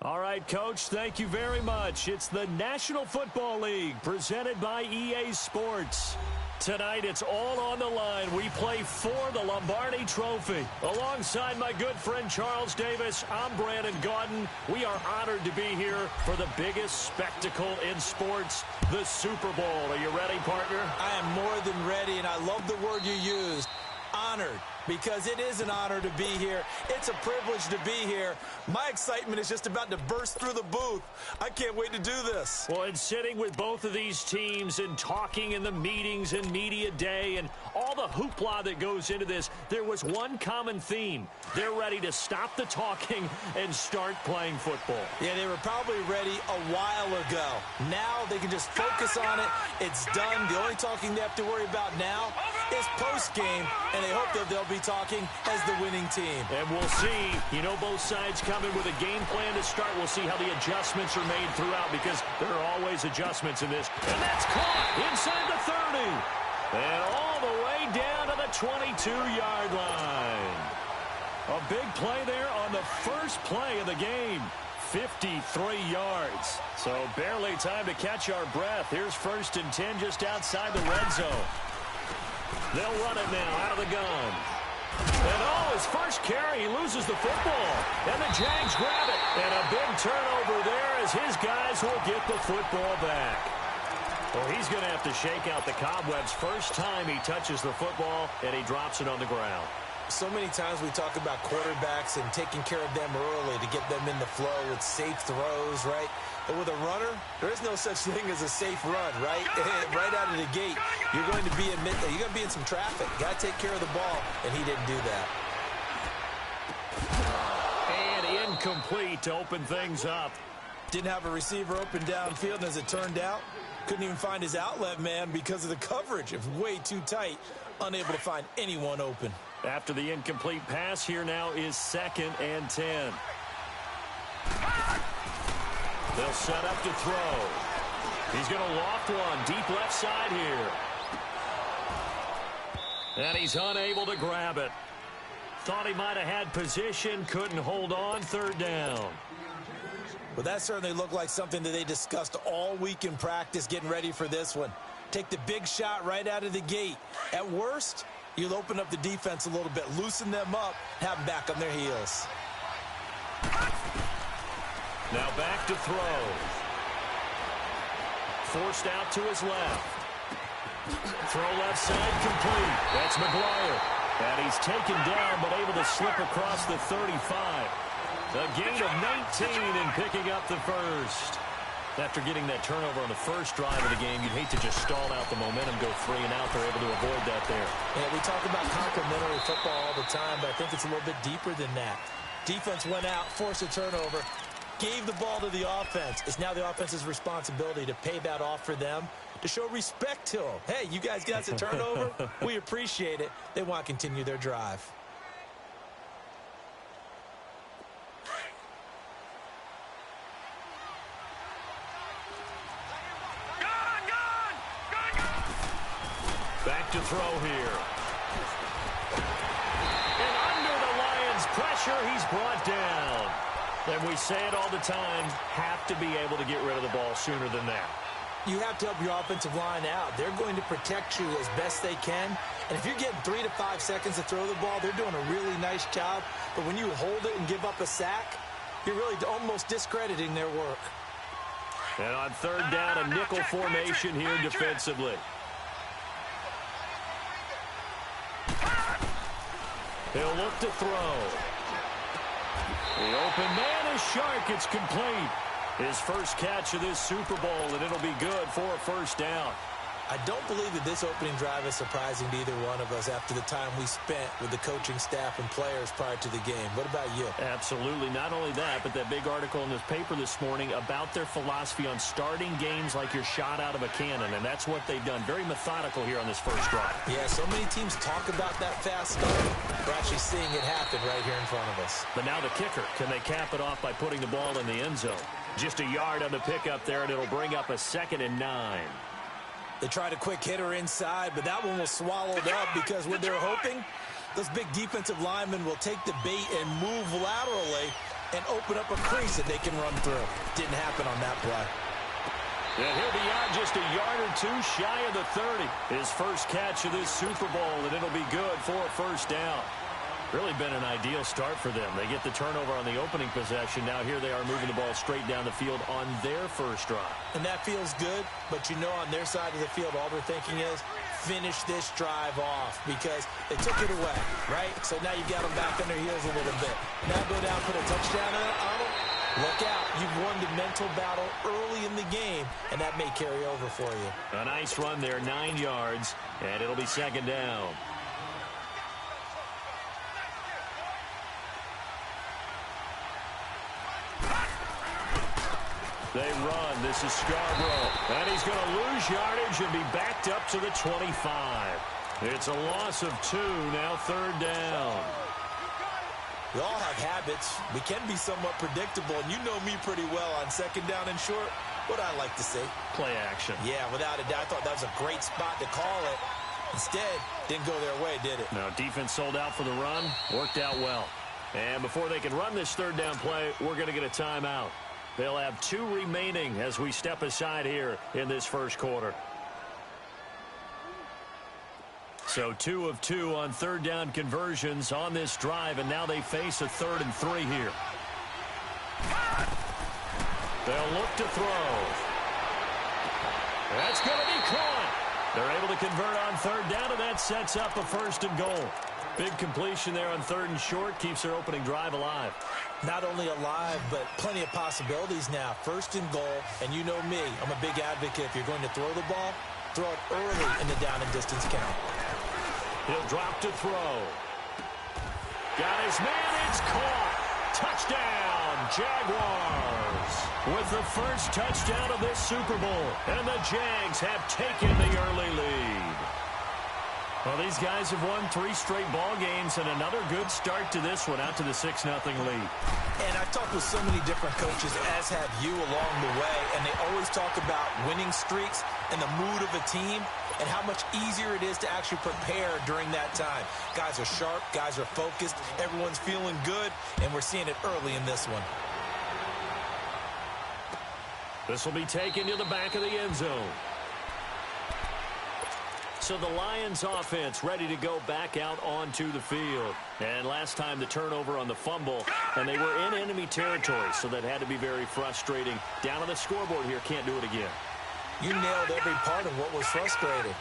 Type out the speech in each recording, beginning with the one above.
All right, Coach, thank you very much. It's the National Football League presented by EA Sports. Tonight, it's all on the line. We play for the Lombardi Trophy. Alongside my good friend Charles Davis, I'm Brandon Gaudin. We are honored to be here for the biggest spectacle in sports, the Super Bowl. Are you ready, partner? I am more than ready, and I love the word you used, honored, because it is an honor to be here. It's a privilege to be here. My excitement is just about to burst through the booth. I can't wait to do this. Well, and sitting with both of these teams and talking in the meetings and media day and all the hoopla that goes into this, there was one common theme. They're ready to stop the talking and start playing football. Yeah, they were probably ready a while ago. Now they can just focus on it. It's done. The only talking they have to worry about now is post-game, and they hope that they'll be talking as the winning team. And we'll see. You know, both sides coming with a game plan to start. We'll see how the adjustments are made throughout, because there are always adjustments in this. And that's caught inside the 30. And all the way down to the 22-yard line. A big play there on the first play of the game. 53 yards. So barely time to catch our breath. Here's 1st and 10 just outside the red zone. They'll run it now out of the gun. And his first carry, he loses the football. And the Jags grab it. And a big turnover there as his guys will get the football back. Well, he's going to have to shake out the cobwebs first time he touches the football, and he drops it on the ground. So many times we talk about quarterbacks and taking care of them early to get them in the flow with safe throws, right? But with a runner, there is no such thing as a safe run, right? Right out of the gate, you're going to be in some traffic. Got to take care of the ball, and he didn't do that. And incomplete to open things up. Didn't have a receiver open downfield, and as it turned out, couldn't even find his outlet man because of the coverage. It was way too tight, unable to find anyone open. After the incomplete pass, here now is 2nd and 10. They'll set up to throw. He's going to loft one deep left side here. And he's unable to grab it. Thought he might have had position, couldn't hold on, 3rd down. Well, that certainly looked like something that they discussed all week in practice getting ready for this one. Take the big shot right out of the gate. At worst, you'll open up the defense a little bit, loosen them up, have them back on their heels. Now back to throw. Forced out to his left. Throw left side complete. That's McGuire. And he's taken down but able to slip across the 35. A gain of 19 and picking up the first. After getting that turnover on the first drive of the game, you'd hate to just stall out the momentum, go 3 and out. They're able to avoid that there. Yeah, we talk about complementary football all the time, but I think it's a little bit deeper than that. Defense went out, forced a turnover, gave the ball to the offense. It's now the offense's responsibility to pay that off for them, to show respect to them. Hey, you guys got the turnover? We appreciate it. They want to continue their drive. Back to throw here. And under the Lions' pressure, he's brought down. And we say it all the time, have to be able to get rid of the ball sooner than that. You have to help your offensive line out. They're going to protect you as best they can. And if you're getting 3 to 5 seconds to throw the ball, they're doing a really nice job. But when you hold it and give up a sack, you're really almost discrediting their work. And on 3rd down, a nickel formation here defensively. He'll look to throw. The open man is Shark. It's complete. His first catch of this Super Bowl, and it'll be good for a 1st down. I don't believe that this opening drive is surprising to either one of us after the time we spent with the coaching staff and players prior to the game. What about you? Absolutely. Not only that, but that big article in this paper this morning about their philosophy on starting games like you're shot out of a cannon, and that's what they've done. Very methodical here on this first drive. Yeah, so many teams talk about that fast start. We're actually seeing it happen right here in front of us. But now the kicker. Can they cap it off by putting the ball in the end zone? Just a yard on the pickup there, and it'll bring up a 2nd and 9. They tried a quick hitter inside, but that one was swallowed up because what they're hoping, those big defensive linemen will take the bait and move laterally and open up a crease that they can run through. Didn't happen on that play. And he'll be out just a yard or two shy of the 30. His first catch of this Super Bowl, and it'll be good for a first down. Really been an ideal start for them. They get the turnover on the opening possession. Now here they are moving the ball straight down the field on their first drive. And that feels good, but you know on their side of the field, all they're thinking is, finish this drive off because they took it away, right? So now you've got them back on their heels a little bit. Now go down, put a touchdown on them. Look out. You've won the mental battle early in the game, and that may carry over for you. A nice run there, 9 yards, and it'll be second down. They run. This is Scarborough. And he's going to lose yardage and be backed up to the 25. It's a loss of 2, now third down. We all have habits. We can be somewhat predictable, and you know me pretty well on second down and short. What I like to say? Play action. Yeah, without a doubt. I thought that was a great spot to call it. Instead, didn't go their way, did it? No, defense sold out for the run. Worked out well. And before they can run this third down play, we're going to get a timeout. They'll have 2 remaining as we step aside here in this first quarter. So 2 of 2 on third down conversions on this drive, and now they face a 3rd and 3 here. They'll look to throw. That's going to be caught. They're able to convert on third down, and that sets up a 1st and goal. Big completion there on 3rd and short, keeps their opening drive alive. Not only alive, but plenty of possibilities now. 1st and goal, and you know me, I'm a big advocate. If you're going to throw the ball, throw it early in the down and distance count. He'll drop to throw. Got his man, it's caught. Touchdown, Jaguars. With the first touchdown of this Super Bowl, and the Jags have taken the early lead. Well, these guys have won 3 straight ball games, and another good start to this one, out to the 6-0 lead. And I've talked with so many different coaches, as have you along the way, and they always talk about winning streaks and the mood of a team and how much easier it is to actually prepare during that time. Guys are sharp, guys are focused, everyone's feeling good, and we're seeing it early in this one. This will be taken to the back of the end zone. So the Lions offense ready to go back out onto the field. And last time the turnover on the fumble, and they were in enemy territory, so that had to be very frustrating. Down on the scoreboard here, can't do it again. You nailed every part of what was frustrating.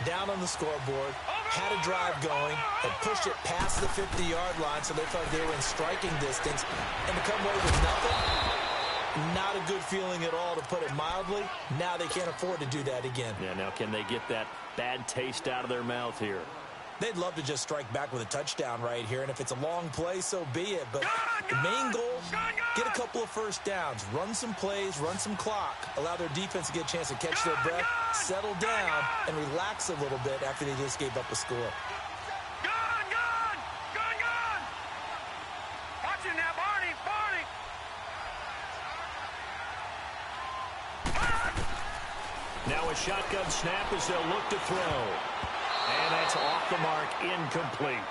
Down on the scoreboard, had a drive going, and pushed it past the 50-yard line, so they thought they were in striking distance, and to come away with nothing. Not a good feeling at all, to put it mildly. Now they can't afford to do that again. Yeah, now can they get that bad taste out of their mouth here? They'd love to just strike back with a touchdown right here, and if it's a long play, so be it. But the main goal, get a couple of first downs, run some plays, run some clock, allow their defense to get a chance to catch their breath, settle down, and relax a little bit after they just gave up a score. Watching that, Barney. Now a shotgun snap as they'll look to throw. And that's off the mark, incomplete.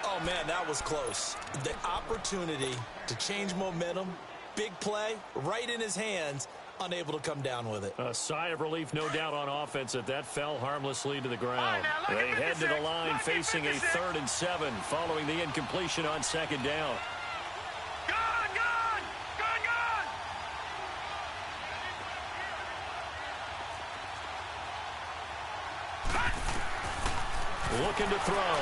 Oh, man, that was close. The opportunity to change momentum, big play, right in his hands, unable to come down with it. A sigh of relief, no doubt, on offense that fell harmlessly to the ground. They head to the line facing a 3rd and 7 following the incompletion on 2nd down. Looking to throw.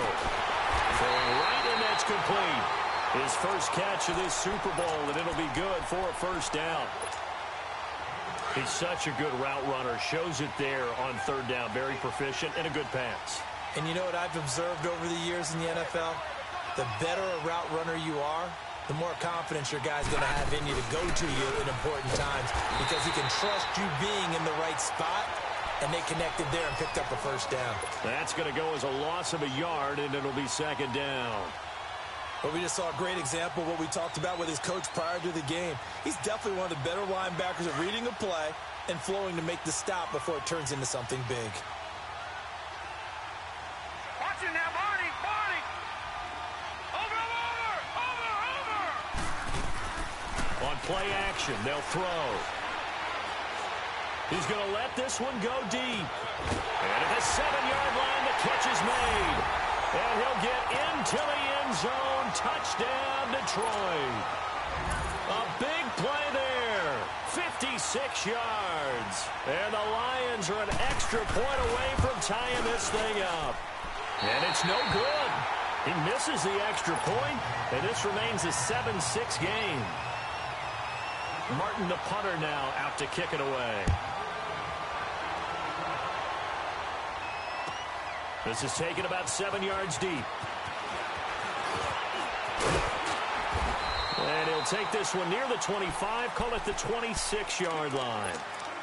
Throwing right, and that's complete. His first catch of this Super Bowl, and it'll be good for a first down. He's such a good route runner. Shows it there on 3rd down. Very proficient and a good pass. And you know what I've observed over the years in the NFL? The better a route runner you are, the more confidence your guy's going to have in you to go to you in important times, because he can trust you being in the right spot. And they connected there and picked up a first down. That's going to go as a loss of a yard, and it'll be 2nd down. But we just saw a great example of what we talked about with his coach prior to the game. He's definitely one of the better linebackers at reading a play and flowing to make the stop before it turns into something big. Watching that, Barney. Over. play action. They'll throw. He's going to let this one go deep. And at the 7-yard line, the catch is made. And he'll get into the end zone. Touchdown, Detroit. A big play there. 56 yards. And the Lions are an extra point away from tying this thing up. And it's no good. He misses the extra point, and this remains a 7-6 game. Martin, the punter, now out to kick it away. This is taken about 7 yards deep. And he'll take this one near the 25, call it the 26-yard line.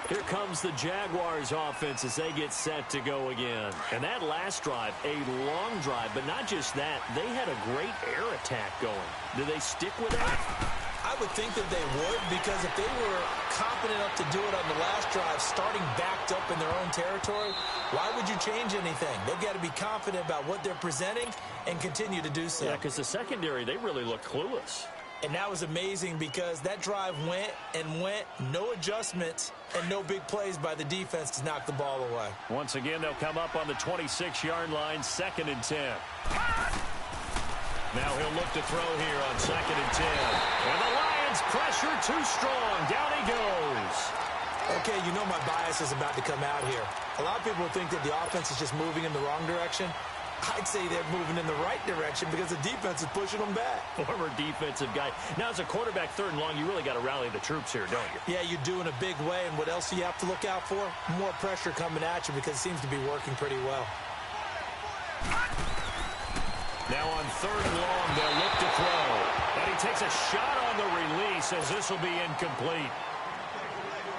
Here comes the Jaguars offense as they get set to go again. And that last drive, a long drive, but not just that. They had a great air attack going. Do they stick with that? I would think that they would, because if they were confident enough to do it on the last drive, starting backed up in their own territory, why would you change anything? They've got to be confident about what they're presenting and continue to do so. Yeah, because the secondary, they really look clueless. And that was amazing because that drive went and went, no adjustments, and no big plays by the defense to knock the ball away. Once again, they'll come up on the 26-yard line, 2nd and 10. Now he'll look to throw here on 2nd and 10. And the Lions pressure too strong. Down he goes. Okay, you know my bias is about to come out here. A lot of people think that the offense is just moving in the wrong direction. I'd say they're moving in the right direction because the defense is pushing them back. Former defensive guy. Now, as a quarterback, 3rd and long, you really got to rally the troops here, don't you? Yeah, you do in a big way. And what else do you have to look out for? More pressure coming at you because it seems to be working pretty well. Now on 3rd and long, they'll look to throw. And he takes a shot on the release as this will be incomplete.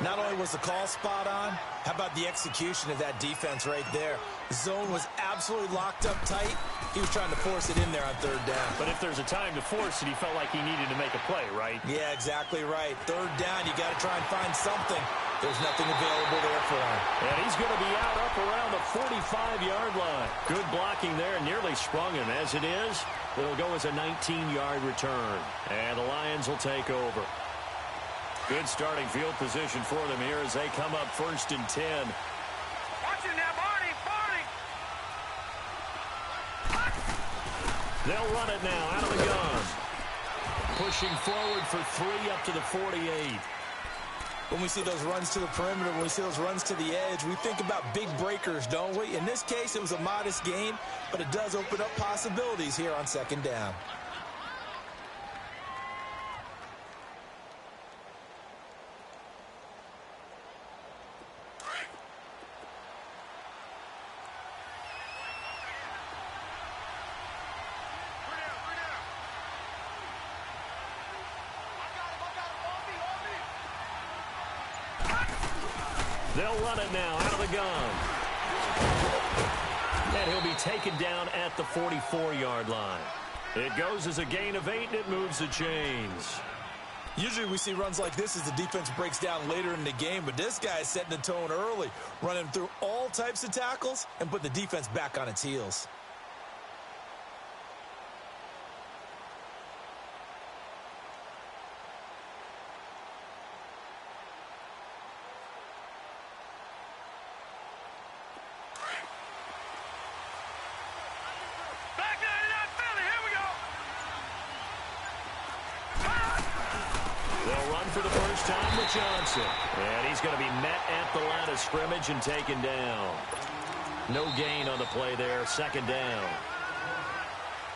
Not only was the call spot on, how about the execution of that defense right there? The zone was absolutely locked up tight. He was trying to force it in there on 3rd down. But if there's a time to force it, he felt like he needed to make a play, right? Yeah, exactly right. 3rd down, you got to try and find something. There's nothing available there for him. And he's going to be out up around the 45-yard line. Good blocking there, nearly sprung him. As it is, it'll go as a 19-yard return. And the Lions will take over. Good starting field position for them here as they come up 1st and 10. Watch it now, Barney! They'll run it now out of the gun. Pushing forward for 3 up to the 48. When we see those runs to the perimeter, when we see those runs to the edge, we think about big breakers, don't we? In this case, it was a modest gain, but it does open up possibilities here on 2nd down. They'll run it now out of the gun. And he'll be taken down at the 44-yard line. It goes as a gain of 8, and it moves the chains. Usually we see runs like this as the defense breaks down later in the game, but this guy is setting the tone early, running through all types of tackles and put the defense back on its heels. For the first time with Johnson. And he's going to be met at the line of scrimmage and taken down. No gain on the play there, 2nd down.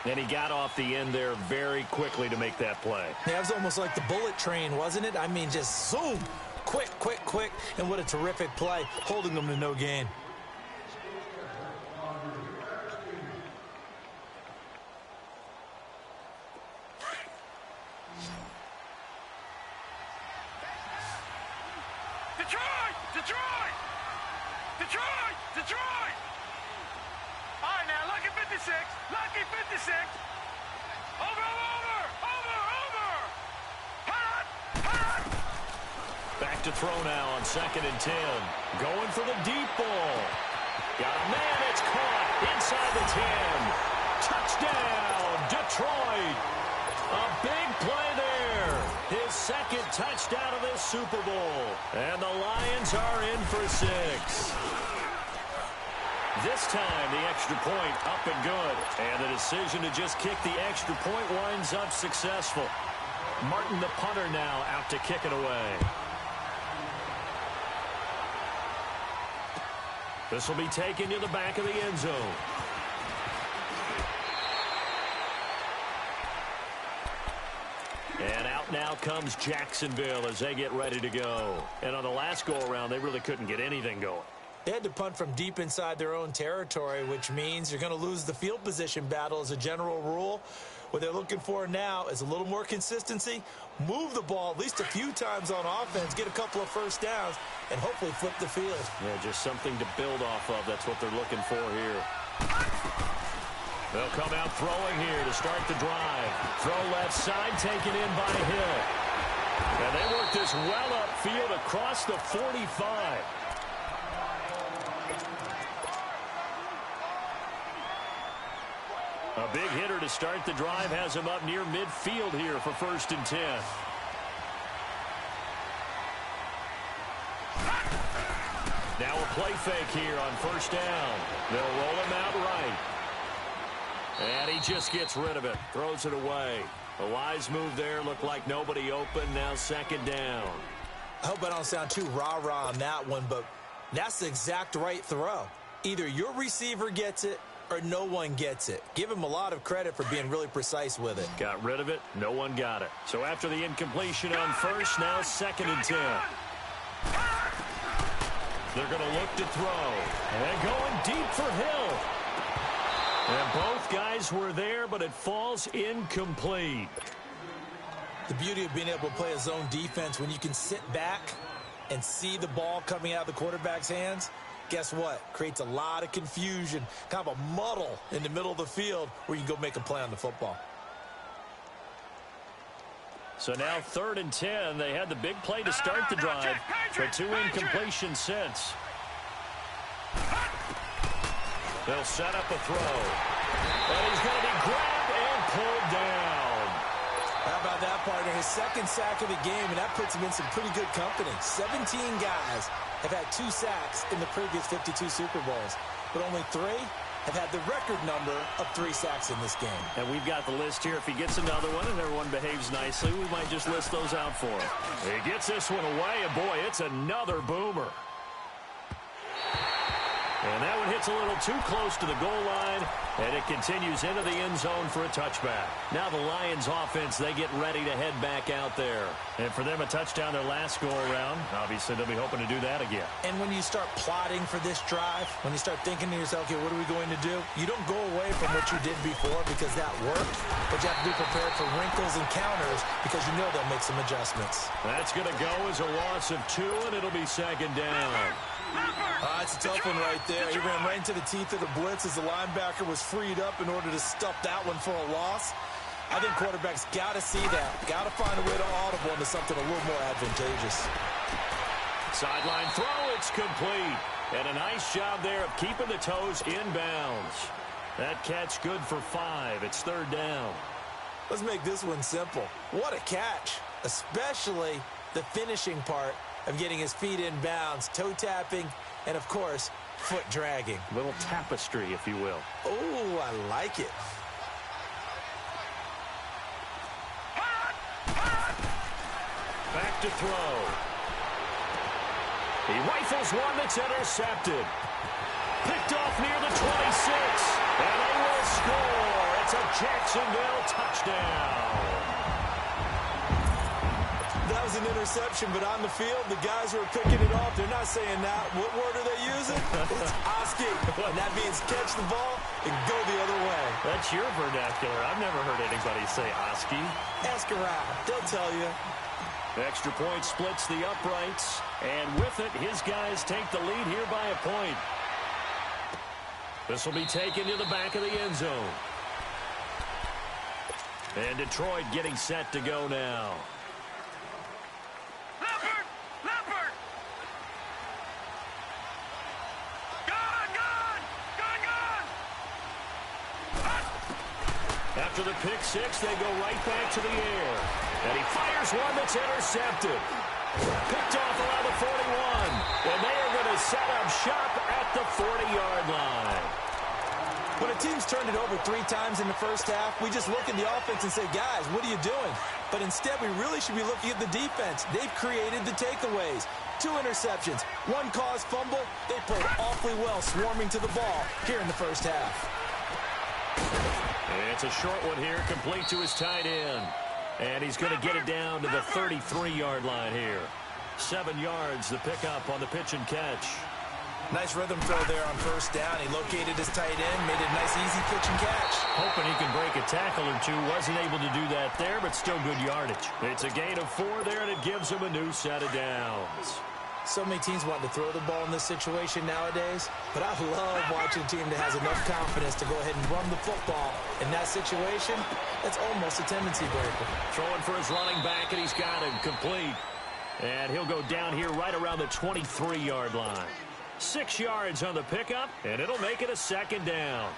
And he got off the end there very quickly to make that play. Yeah, it was almost like the bullet train, wasn't it? I mean, just zoom, quick, quick, quick. And what a terrific play, holding them to no gain. Detroit! All right, now, lucky 56. Lucky 56. Over! Hot! Back to throw now on 2nd and 10. Going for the deep ball. Got a man, it's caught inside the 10. Touchdown, Detroit. A big play there. His second touchdown of this Super Bowl. And the Lions are in for 6. This time, the extra point up and good. And the decision to just kick the extra point winds up successful. Martin, the punter, now out to kick it away. This will be taken to the back of the end zone. And out now comes Jacksonville as they get ready to go. And on the last go-around, they really couldn't get anything going. They had to punt from deep inside their own territory, which means you're going to lose the field position battle as a general rule. What they're looking for now is a little more consistency, move the ball at least a few times on offense, get a couple of first downs, and hopefully flip the field. Yeah, just something to build off of. That's what they're looking for here. They'll come out throwing here to start the drive. Throw left side, taken in by Hill. And they work this well upfield across the 45. A big hitter to start the drive has him up near midfield here for 1st and 10. Now a play fake here on 1st down. They'll roll him out right. And he just gets rid of it. Throws it away. A wise move there. Looked like nobody open. Now 2nd down. I hope I don't sound too rah-rah on that one, but that's the exact right throw. Either your receiver gets it or no one gets it. Give him a lot of credit for being really precise with it. Got rid of it. No one got it. So after the incompletion on 1st, now 2nd and 10. They're going to look to throw. And going deep for Hill. And both guys were there, but it falls incomplete. The beauty of being able to play a zone defense when you can sit back and see the ball coming out of the quarterback's hands, guess what? Creates a lot of confusion, kind of a muddle in the middle of the field where you can go make a play on the football. So now 3rd and 10. They had the big play to start the drive, but 2 incompletions since. They'll set up a throw. And he's going to be grabbed and pulled down. How about that, partner? His 2nd sack of the game, and that puts him in some pretty good company. 17 guys have had 2 sacks in the previous 52 Super Bowls, but only 3 have had the record number of 3 sacks in this game. And we've got the list here. If he gets another one and everyone behaves nicely, we might just list those out for him. He gets this one away, and boy, it's another boomer. And that one hits a little too close to the goal line, and it continues into the end zone for a touchback. Now the Lions offense, they get ready to head back out there. And for them, a touchdown their last go-around. Obviously, they'll be hoping to do that again. And when you start plotting for this drive, when you start thinking to yourself, okay, what are we going to do? You don't go away from what you did before because that worked, but you have to be prepared for wrinkles and counters because you know they'll make some adjustments. That's going to go as a loss of 2, and it'll be 2nd down. That's a tough one right there. He ran right into the teeth of the blitz as the linebacker was freed up in order to stuff that one for a loss. I think quarterbacks got to see that. Got to find a way to audible into something a little more advantageous. Sideline throw, it's complete. And a nice job there of keeping the toes in bounds. That catch good for 5. It's 3rd down. Let's make this one simple. What a catch, especially the finishing part of getting his feet in bounds, toe tapping, and of course, foot dragging. Little tapestry, if you will. Oh, I like it. Back to throw. He rifles one that's intercepted. Picked off near the 26. And they will score. It's a Jacksonville touchdown. That was an interception, but on the field, the guys who are picking it off, they're not saying that. What word are they using? It's Oski. And that means catch the ball and go the other way. That's your vernacular. I've never heard anybody say Oski. Ask around. They'll tell you. Extra point splits the uprights. And with it, his guys take the lead here by a point. This will be taken to the back of the end zone. And Detroit getting set to go now. After the pick six, they go right back to the air. And he fires one that's intercepted. Picked off around the 41. And they are going to set up shop at the 40-yard line. When a team's turned it over 3 times in the first half, we just look at the offense and say, guys, what are you doing? But instead, we really should be looking at the defense. They've created the takeaways. 2 interceptions, 1 caused fumble. They played awfully well swarming to the ball here in the first half. And it's a short one here, complete to his tight end. And he's going to get it down to the 33-yard line here. 7 yards, the pickup on the pitch and catch. Nice rhythm throw there on first down. He located his tight end, made it a nice, easy pitch and catch. Hoping he can break a tackle or two. Wasn't able to do that there, but still good yardage. It's a gain of 4 there, and it gives him a new set of downs. So many teams want to throw the ball in this situation nowadays, but I love watching a team that has enough confidence to go ahead and run the football. In that situation, that's almost a tendency breaker. Throwing for his running back, and he's got him complete. And he'll go down here right around the 23-yard line. 6 yards on the pickup, and it'll make it a second down.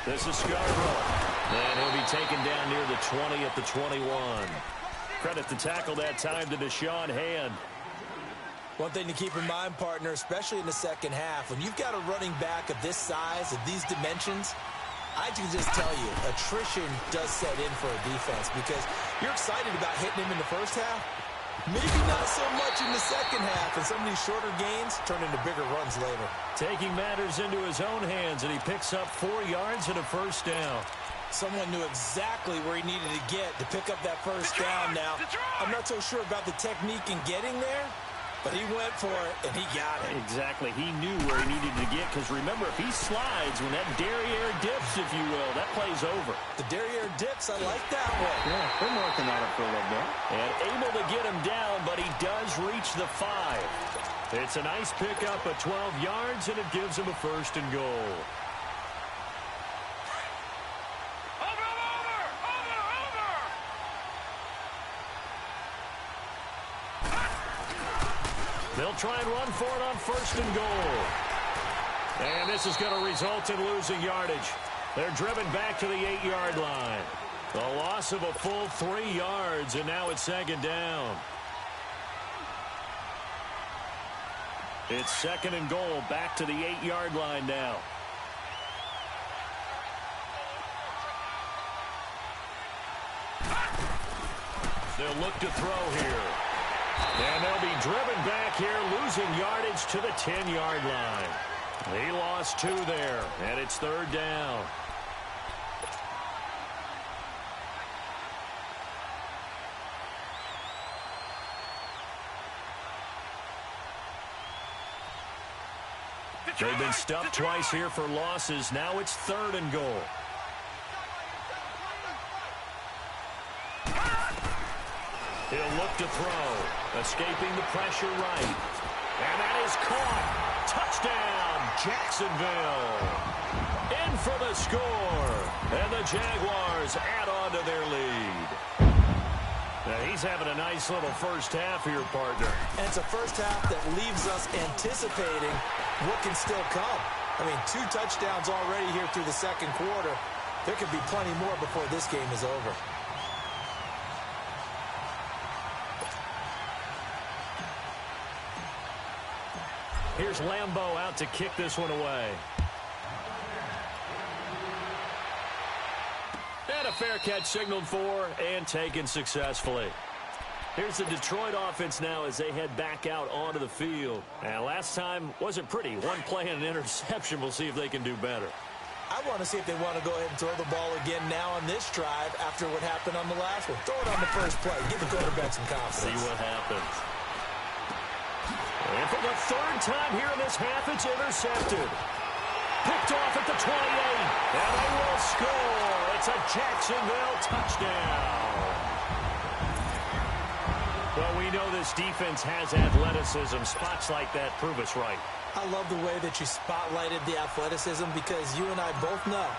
This is Scarborough. And he'll be taken down near the 20 at the 21. Credit the tackle that time to Deshaun Hand. One thing to keep in mind, partner, especially in the second half, when you've got a running back of this size, of these dimensions, I can just tell you, attrition does set in for a defense because you're excited about hitting him in the first half. Maybe not so much in the second half, and some of these shorter gains turn into bigger runs later. Taking matters into his own hands, and he picks up 4 yards and a first down. Someone knew exactly where he needed to get to pick up that first down now. I'm not so sure about the technique in getting there, but he went for it, and he got it. Exactly. He knew where he needed to get, because remember, if he slides, when that derriere dips, if you will, that play's over. The derriere dips, I like that one. Yeah, been working on it for a little bit. And able to get him down, but he does reach the 5. It's a nice pickup of 12 yards, and it gives him a first and goal. They'll try and run for it on first and goal. And this is going to result in losing yardage. They're driven back to the 8-yard line. A loss of a full 3 yards, and now it's second down. It's second and goal, back to the 8-yard line now. They'll look to throw here. And they'll be driven back here, losing yardage to the 10-yard line. He lost 2 there, and it's third down. They've been stuffed twice here for losses. Now it's third and goal. He'll look to throw. Escaping the pressure right. And that is caught. Touchdown, Jacksonville. In for the score. And the Jaguars add on to their lead. Now he's having a nice little first half here, partner. And it's a first half that leaves us anticipating what can still come. I mean, 2 touchdowns already here through the second quarter. There could be plenty more before this game is over. Here's Lambeau out to kick this one away. And a fair catch signaled for and taken successfully. Here's the Detroit offense now as they head back out onto the field. And last time wasn't pretty. 1 play and an interception. We'll see if they can do better. I want to see if they want to go ahead and throw the ball again now on this drive after what happened on the last one. Throw it on the first play. Give the quarterback some confidence. See what happens. And for the 3rd time here in this half, it's intercepted. Picked off at the 28. And they will score. It's a Jacksonville touchdown. Well, we know this defense has athleticism. Spots like that prove us right. I love the way that you spotlighted the athleticism because you and I both know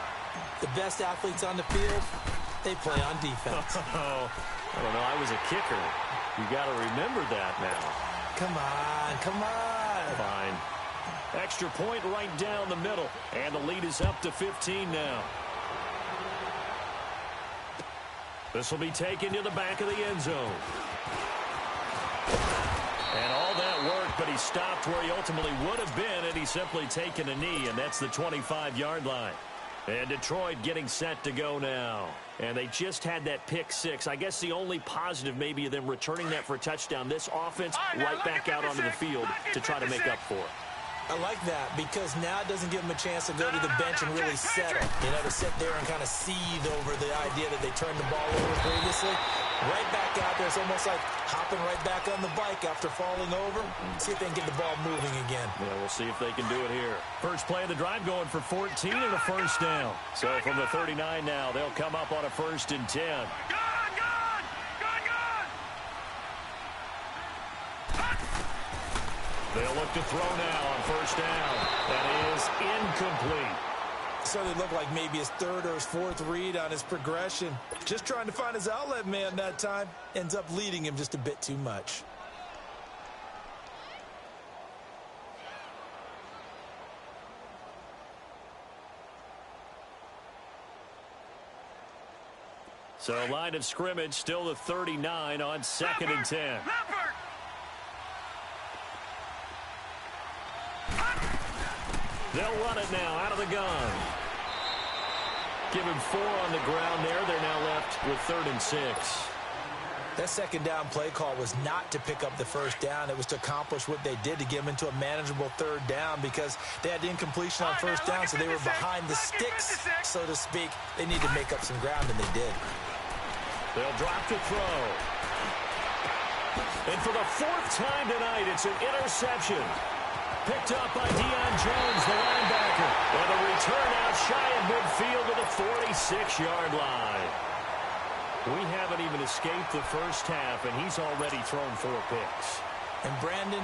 the best athletes on the field, they play on defense. Oh, I don't know. I was a kicker. You got to remember that now. Come on, come on. Fine. Extra point right down the middle. And the lead is up to 15 now. This will be taken to the back of the end zone. And all that work, but he stopped where he ultimately would have been, and he's simply taken a knee, and that's the 25-yard line. And Detroit getting set to go now. And they just had that pick six. I guess the only positive maybe of them returning that for a touchdown. This offense right back out onto the field to try to make up for it. I like that because now it doesn't give them a chance to go to the bench and really settle. You know, to sit there and kind of seethe over the idea that they turned the ball over previously. Right back out there. It's almost like hopping right back on the bike after falling over. See if they can get the ball moving again. Yeah, we'll see if they can do it here. First play of the drive going for 14 and a first down. So from the 39 now, they'll come up on a 1st and 10. They'll look to throw now on 1st down. That is incomplete. Certainly looked like maybe his 3rd or his 4th read on his progression. Just trying to find his outlet man that time. Ends up leading him just a bit too much. So line of scrimmage still the 39 on 2nd and 10. They'll run it now out of the gun. Give him 4 on the ground there. They're now left with 3rd and 6. That 2nd down play call was not to pick up the 1st down. It was to accomplish what they did to get them into a manageable 3rd down because they had incompletion on 1st down, so they were behind the sticks, so to speak. They need to make up some ground, and they did. They'll drop to throw. And for the 4th time tonight, it's an interception. Picked up by Deion Jones, the linebacker. And a return out shy of midfield to the 46-yard line. We haven't even escaped the first half, and he's already thrown 4 picks. And Brandon,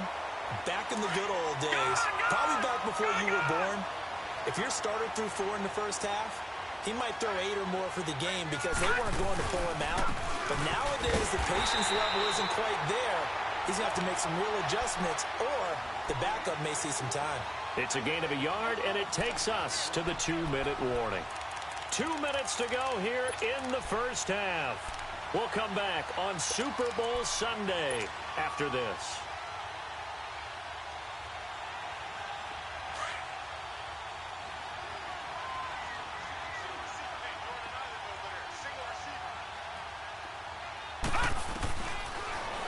back in the good old days, probably back before you were born, if your starter threw 4 in the first half, he might throw 8 or more for the game because they weren't going to pull him out. But nowadays, the patience level isn't quite there. He's going to have to make some real adjustments, or the backup may see some time. It's a gain of a yard, and it takes us to the 2-minute warning. 2 minutes to go here in the first half. We'll come back on Super Bowl Sunday after this.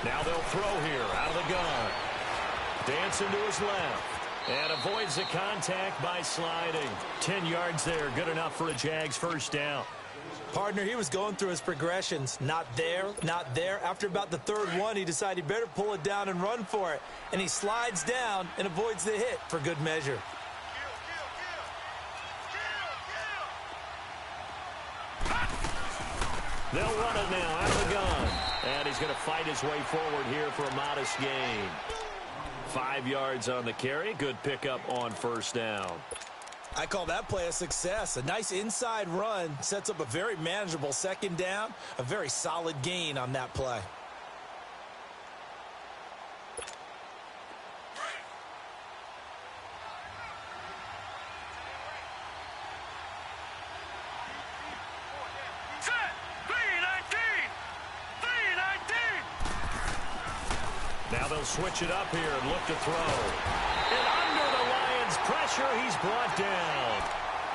Now they'll throw here out of the gun. Dancing to his left. And avoids the contact by sliding. 10 yards there. Good enough for a Jags 1st down. Partner, he was going through his progressions. Not there, not there. After about the 3rd one, he decided he better pull it down and run for it. And he slides down and avoids the hit for good measure. They'll run it now out of the gun. And he's going to fight his way forward here for a modest gain. 5 yards on the carry. Good pickup on 1st down. I call that play a success. A nice inside run sets up a very manageable 2nd down. A very solid gain on that play. Now they'll switch it up here and look to throw. And under the Lions' pressure, he's brought down.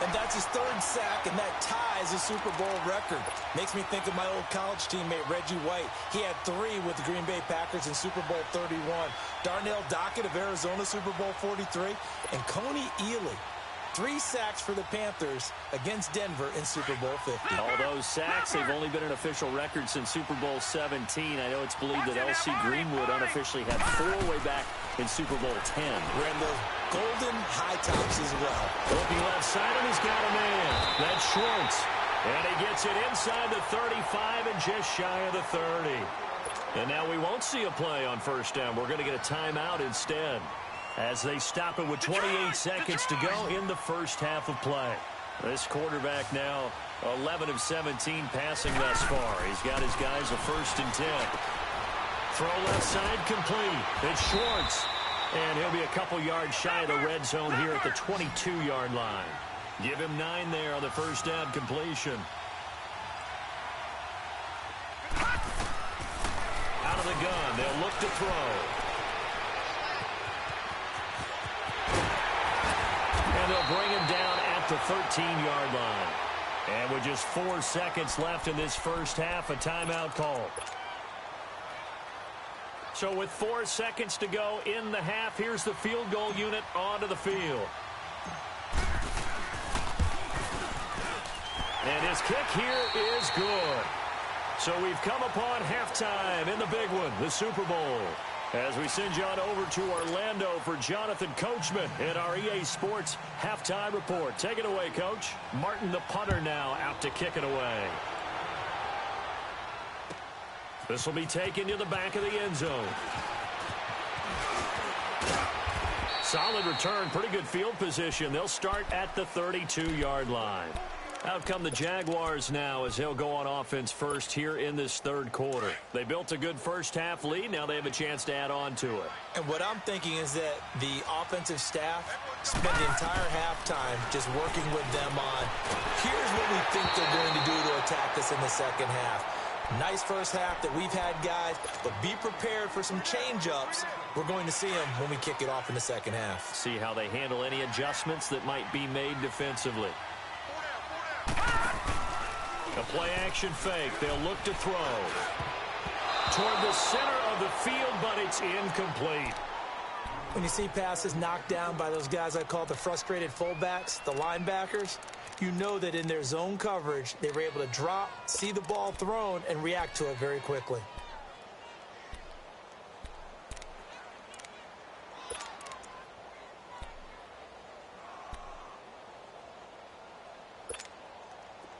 And that's his 3rd sack, and that ties a Super Bowl record. Makes me think of my old college teammate, Reggie White. He had 3 with the Green Bay Packers in Super Bowl 31. Darnell Dockett of Arizona, Super Bowl 43. And Coney Ealy, 3 sacks for the Panthers against Denver in Super Bowl 50. All those sacks, they've only been an official record since Super Bowl 17. I know it's believed that L.C. Greenwood unofficially had 4 way back in Super Bowl 10. Ran those golden high tops as well. Looking left side, and he's got a man. That's Schwartz. And he gets it inside the 35 and just shy of the 30. And now we won't see a play on 1st down. We're going to get a timeout instead, as they stop it with 28 seconds to go in the first half of play. This quarterback now 11 of 17 passing thus far. He's got his guys a 1st and 10. Throw left side complete. It's Schwartz. And he'll be a couple yards shy of the red zone here at the 22-yard line. Give him 9 there on the first down completion. Out of the gun, they'll look to throw. And they'll bring him down at the 13-yard line. And with just 4 seconds left in this first half, a timeout call. So with 4 seconds to go in the half, here's the field goal unit onto the field. And his kick here is good. So we've come upon halftime in the big one, the Super Bowl. As we send you on over to Orlando for Jonathan Coachman in our EA Sports halftime report. Take it away, Coach. Martin, the punter, now out to kick it away. This will be taken to the back of the end zone. Solid return, pretty good field position. They'll start at the 32-yard line. Out come the Jaguars now as they'll go on offense first here in this third quarter. They built a good first-half lead. Now they have a chance to add on to it. And what I'm thinking is that the offensive staff spent the entire halftime just working with them on, here's what we think they're going to do to attack us in the second half. Nice first half that we've had, guys, but be prepared for some change-ups. We're going to see them when we kick it off in the second half. See how they handle any adjustments that might be made defensively. A play-action fake. They'll look to throw. Toward the center of the field, but it's incomplete. When you see passes knocked down by those guys I call the frustrated fullbacks, the linebackers, you know that in their zone coverage, they were able to drop, see the ball thrown, and react to it very quickly.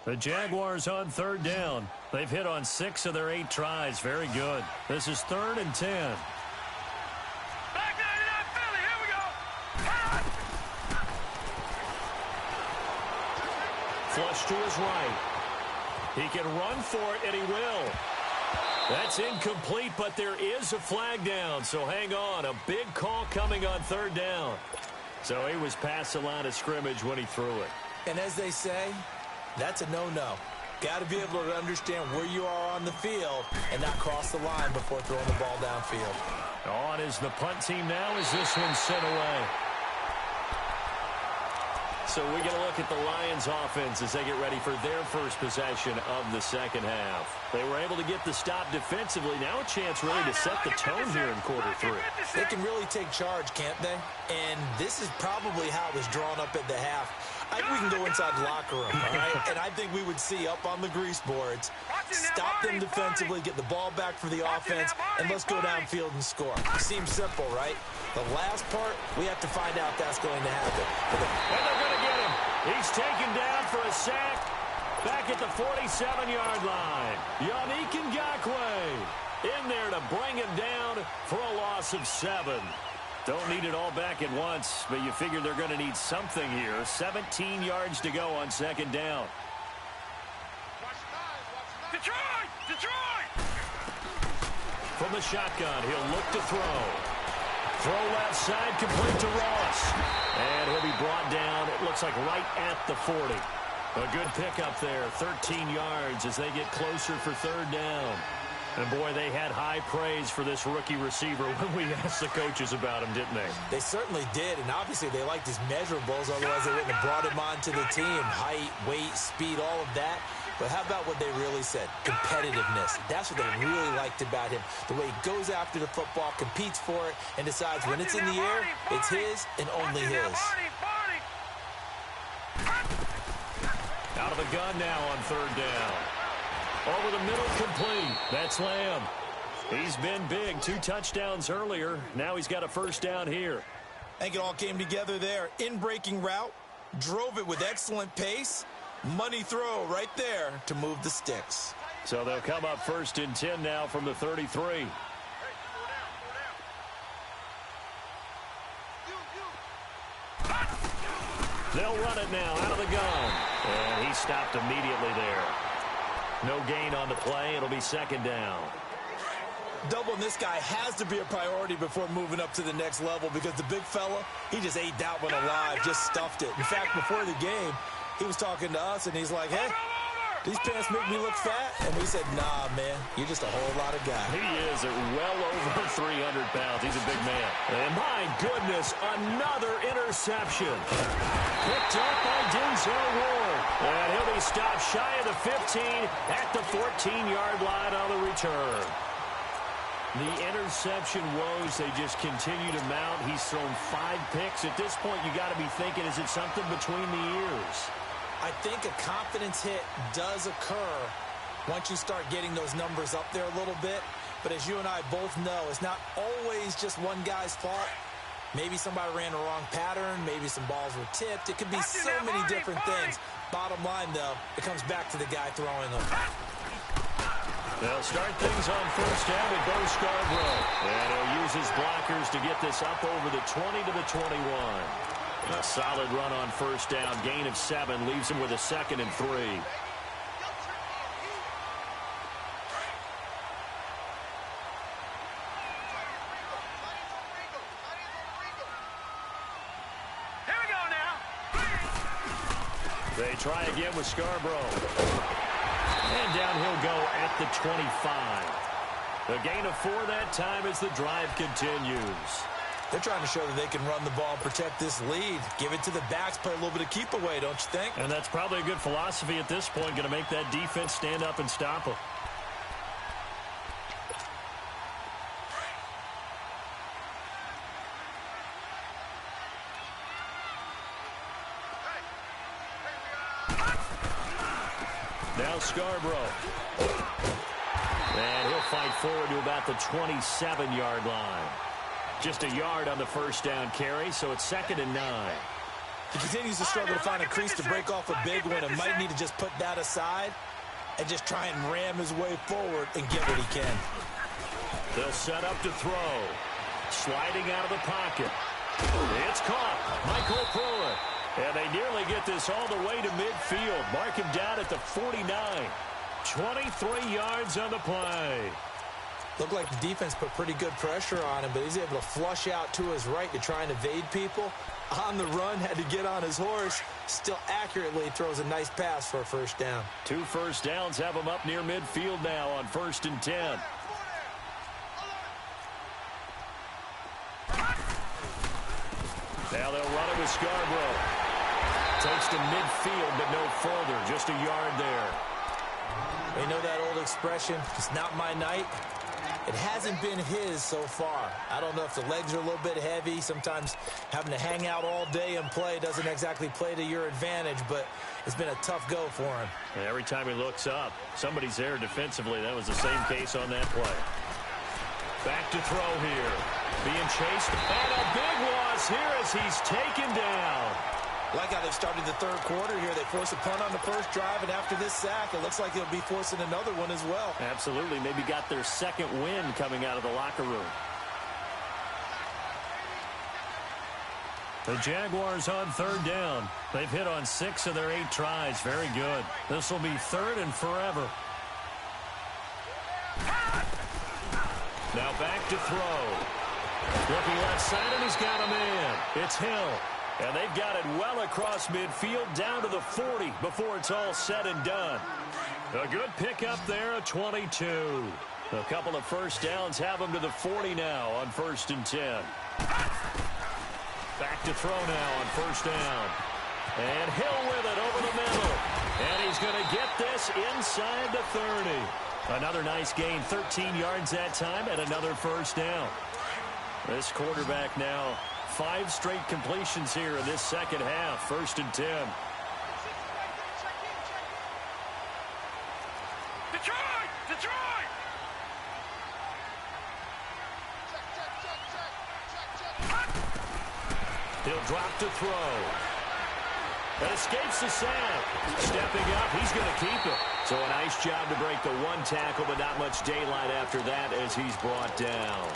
The Jaguars on third down. They've hit on 6 of their 8 tries. Very good. This is 3rd and 10. Back there, you're not Philly. Here we go. Flush to his right. He can run for it, and he will. That's incomplete, but there is a flag down, so hang on. A big call coming on third down. So he was past the line of scrimmage when he threw it. And as they say, that's a no-no. Got to be able to understand where you are on the field and not cross the line before throwing the ball downfield. On is the punt team now as this one's sent away. So we get a look at the Lions offense as they get ready for their first possession of the second half. They were able to get the stop defensively. Now a chance really to set the tone here in quarter 3. They can really take charge, can't they? And this is probably how it was drawn up at the half. I think we can go inside the locker room, all right? And I think we would see up on the grease boards, stop them defensively, get the ball back for the offense, and let's go downfield and score. Seems simple, right? The last part, we have to find out if that's going to happen. And they're going to get him. He's taken down for a sack back at the 47-yard line. Yannick Ngakoue in there to bring him down for a loss of 7. Don't need it all back at once, but you figure they're going to need something here. 17 yards to go on second down. Detroit! Detroit! From the shotgun, he'll look to throw. Throw left side, complete to Ross. And he'll be brought down, it looks like right at the 40. A good pickup there, 13 yards as they get closer for third down. And, boy, they had high praise for this rookie receiver when we asked the coaches about him, didn't they? They certainly did, and obviously they liked his measurables, otherwise they wouldn't have brought him onto the team. Height, weight, speed, all of that. But how about what they really said? Competitiveness. That's what they really liked about him. The way he goes after the football, competes for it, and decides when it's in the air, it's his and only his. Out of the gun now on third down. Over the middle, complete. That's Lamb. He's been big. 2 touchdowns earlier. Now he's got a first down here. I think it all came together there. In-breaking route. Drove it with excellent pace. Money throw right there to move the sticks. So they'll come up 1st and 10 now from the 33. They'll run it now out of the gun. And he stopped immediately there. No gain on the play. It'll be second down. Doubling this guy has to be a priority before moving up to the next level because the big fella, he just ate that one alive, just stuffed it. In fact, before the game, he was talking to us, and he's like, hey, these pants make me look fat? And we said, nah, man, you're just a whole lot of guy. He is at well over 300 pounds. He's a big man. And my goodness, another interception. Picked up by Denzel Ward. And he'll be stopped shy of the 15 at the 14-yard line on the return. The interception woes, they just continue to mount. He's thrown 5 picks. At this point, you got to be thinking, is it something between the ears? I think a confidence hit does occur once you start getting those numbers up there a little bit. But as you and I both know, it's not always just one guy's fault. Maybe somebody ran the wrong pattern. Maybe some balls were tipped. It could be so many different things. Bottom line, though, it comes back to the guy throwing them. They'll start things on first down at Bo Scarborough. And he'll use his blockers to get this up over the 20 to the 21. A solid run on first down. Gain of 7 leaves him with a 2nd and 3. Here we go now. They try again with Scarborough. And down he'll go at the 25. A gain of 4 that time as the drive continues. They're trying to show that they can run the ball, protect this lead. Give it to the backs, play a little bit of keep away, don't you think? And that's probably a good philosophy at this point, going to make that defense stand up and stop them. Now Scarborough. And he'll fight forward to about the 27-yard line. Just a yard on the first down carry, so it's 2nd and 9. He continues to struggle to find a crease to break off a big one and might need to just put that aside and just try and ram his way forward and get what he can. They'll set up to throw. Sliding out of the pocket. It's caught. Michael Pruitt. And they nearly get this all the way to midfield. Mark him down at the 49. 23 yards on the play. Looked like the defense put pretty good pressure on him, but he's able to flush out to his right to try and evade people. On the run, had to get on his horse. Still accurately throws a nice pass for a first down. 2 first downs have him up near midfield now on 1st and 10. Now they'll run it with Scarborough. Takes to midfield, but no further. Just a yard there. You know that old expression, it's not my night? It hasn't been his so far. I don't know if the legs are a little bit heavy. Sometimes having to hang out all day and play doesn't exactly play to your advantage, but it's been a tough go for him. And every time he looks up, somebody's there defensively. That was the same case on that play. Back to throw here. Being chased. And a big loss here as he's taken down. Like how they started the third quarter here. They forced a punt on the first drive, and after this sack, it looks like they'll be forcing another one as well. Absolutely. Maybe got their 2nd win coming out of the locker room. The Jaguars on 3rd down. They've hit on 6 of their 8 tries. Very good. This will be 3rd and forever. Now back to throw. Looking left side, and he's got a man. It's Hill. And they've got it well across midfield down to the 40 before it's all said and done. A good pickup there, a 22. A couple of first downs have them to the 40 now on 1st and 10. Back to throw now on first down. And Hill with it over the middle. And he's going to get this inside the 30. Another nice gain, 13 yards that time, and another first down. This quarterback now, 5 straight completions here in this second half. 1st and 10. Detroit! Detroit! He'll drop to throw. And escapes the sack. Stepping up, he's going to keep it. So a nice job to break the 1 tackle, but not much daylight after that as he's brought down.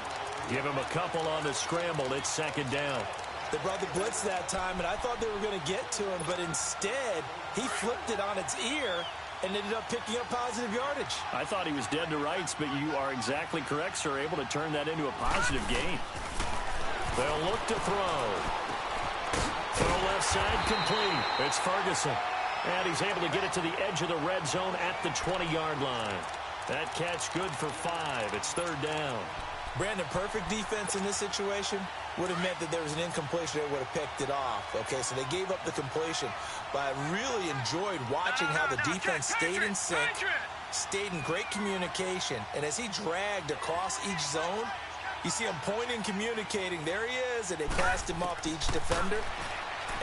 Give him a couple on the scramble. It's 2nd down. They brought the blitz that time, and I thought they were going to get to him, but instead, he flipped it on its ear and ended up picking up positive yardage. I thought he was dead to rights, but you are exactly correct, sir. Able to turn that into a positive gain. They'll look to throw. Throw left side complete. It's Ferguson. And he's able to get it to the edge of the red zone at the 20-yard line. That catch good for 5. It's third down. Brandon, perfect defense in this situation would have meant that there was an incompletion. They would have picked it off. Okay, so they gave up the completion. But I really enjoyed watching how the defense stayed in sync, stayed in great communication. And as he dragged across each zone, you see him pointing, communicating. There he is, and they passed him off to each defender.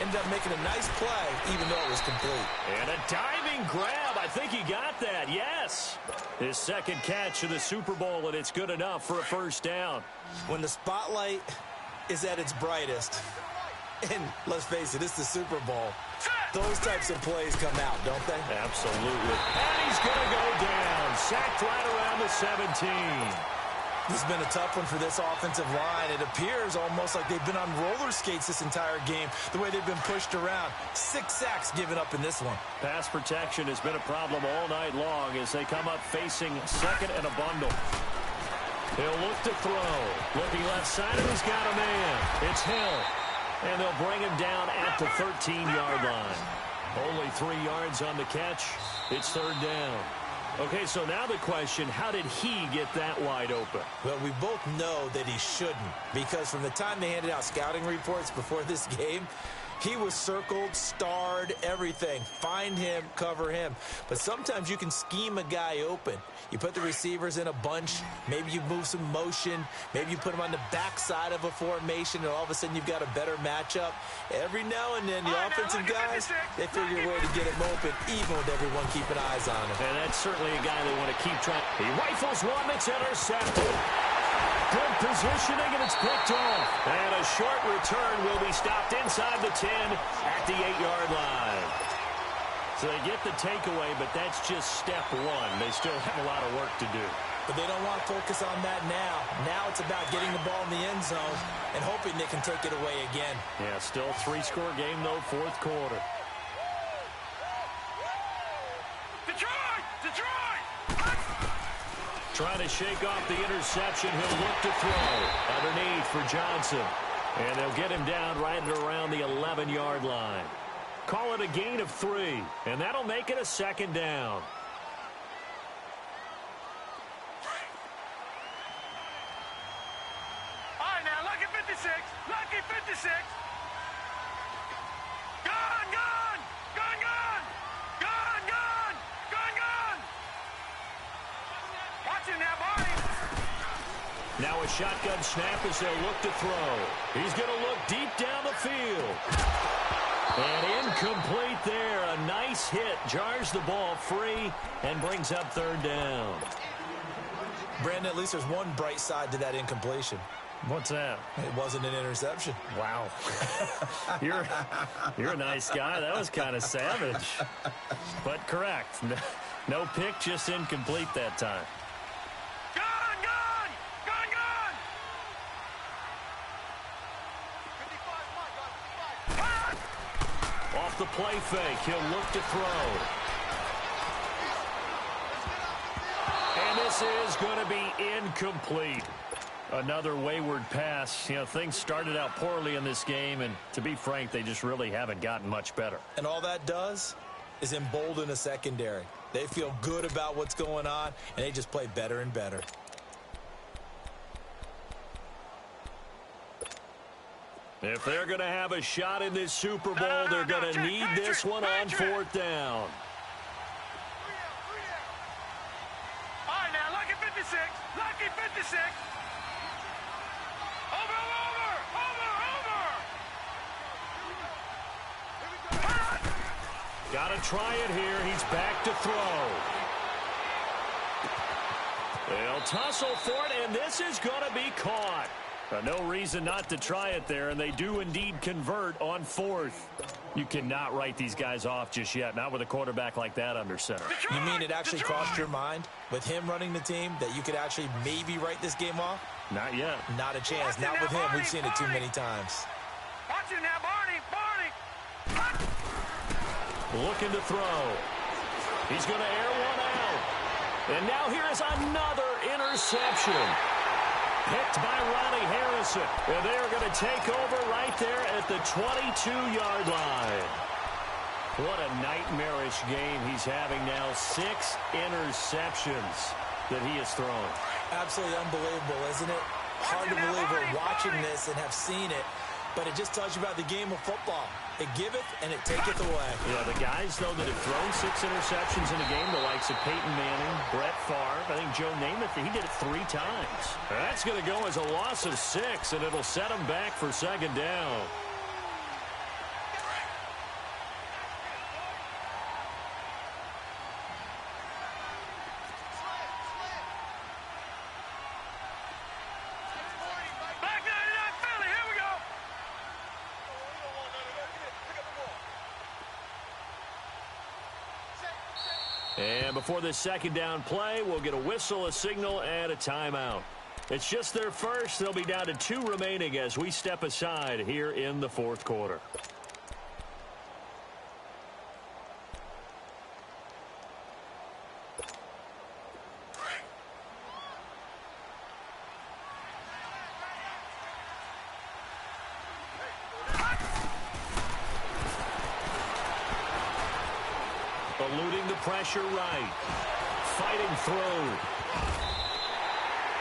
Ended up making a nice play, even though it was complete. And a diving grab. I think he got that, yes. His second catch of the Super Bowl, and it's good enough for a first down. When the spotlight is at its brightest, and let's face it, it's the Super Bowl, those types of plays come out, don't they? Absolutely. And he's going to go down. Sacked right around the 17. This has been a tough one for this offensive line. It appears almost like they've been on roller skates this entire game, the way they've been pushed around. 6 sacks given up in this one. Pass protection has been a problem all night long as they come up facing second and a bundle. He'll look to throw. Looking left side, and he's got a man. It's Hill. And they'll bring him down at the 13-yard line. Only 3 yards on the catch. It's third down. Okay, so now the question, how did he get that wide open? Well, we both know that he shouldn't, because from the time they handed out scouting reports before this game, he was circled, starred, everything. Find him, cover him. But sometimes you can scheme a guy open. You put the receivers in a bunch. Maybe you move some motion. Maybe you put them on the backside of a formation, and all of a sudden you've got a better matchup. Every now and then, the offensive guys, they figure a way to get him open, even with everyone keeping eyes on him. And that's certainly a guy they want to keep trying. He rifles one that's intercepted. Good positioning, and it's picked off. And a short return will be stopped inside the 10 at the 8-yard line. So they get the takeaway, but that's just step one. They still have a lot of work to do. But they don't want to focus on that now. Now it's about getting the ball in the end zone and hoping they can take it away again. Yeah, still 3-score game, though, fourth quarter. Detroit! Detroit! Trying to shake off the interception. He'll look to throw underneath for Johnson. And they'll get him down right at around the 11-yard line. Call it a gain of 3, and that'll make it a second down. All right, now, lucky 56. Lucky 56. Gun, gun! Gun, gun! Gun, gun! Gun, gun! Watch him now, Barney. Now a shotgun snap as they'll look to throw. He's going to look deep down the field. And incomplete there. A nice hit. Jars the ball free and brings up third down. Brandon, at least there's one bright side to that incompletion. What's that? It wasn't an interception. Wow. You're a nice guy. That was kind of savage. But correct. No pick, just incomplete that time. Gun, gun! Gun, gun! Off the play fake, he'll look to throw. And this is going to be incomplete. Another wayward pass. You know, things started out poorly in this game, and to be frank, they just really haven't gotten much better. And all that does is embolden a secondary. They feel good about what's going on, and they just play better and better. If they're going to have a shot in this Super Bowl, they're going to need this one on fourth down. All right, now, lucky 56. Lucky 56. Over, over, over, over. Got to try it here. He's back to throw. They'll tussle for it, and this is going to be caught. No reason not to try it there, and they do indeed convert on fourth. You cannot write these guys off just yet, not with a quarterback like that under center. You mean it actually crossed your mind with him running the team that you could actually maybe write this game off? Not yet. Not a chance. Not with him. We've seen it too many times. Watch it now, Barney. Barney. Looking to throw. He's going to air one out. And now here is another interception. Picked by Ronnie Harrison. And they are going to take over right there at the 22-yard line. What a nightmarish game he's having now. 6 interceptions that he has thrown. Absolutely unbelievable, isn't it? Hard to believe we're watching this and have seen it, but it just tells you about the game of football. It giveth and it taketh away. Yeah, the guys, though, that have thrown 6 interceptions in a game, the likes of Peyton Manning, Brett Favre, I think Joe Namath, he did it 3 times. That's going to go as a loss of 6, and it'll set them back for 2nd down. And before this 2nd down play, we'll get a whistle, a signal, and a timeout. It's just their first. They'll be down to 2 remaining as we step aside here in the 4th quarter. Eluding the pressure right. Fighting through.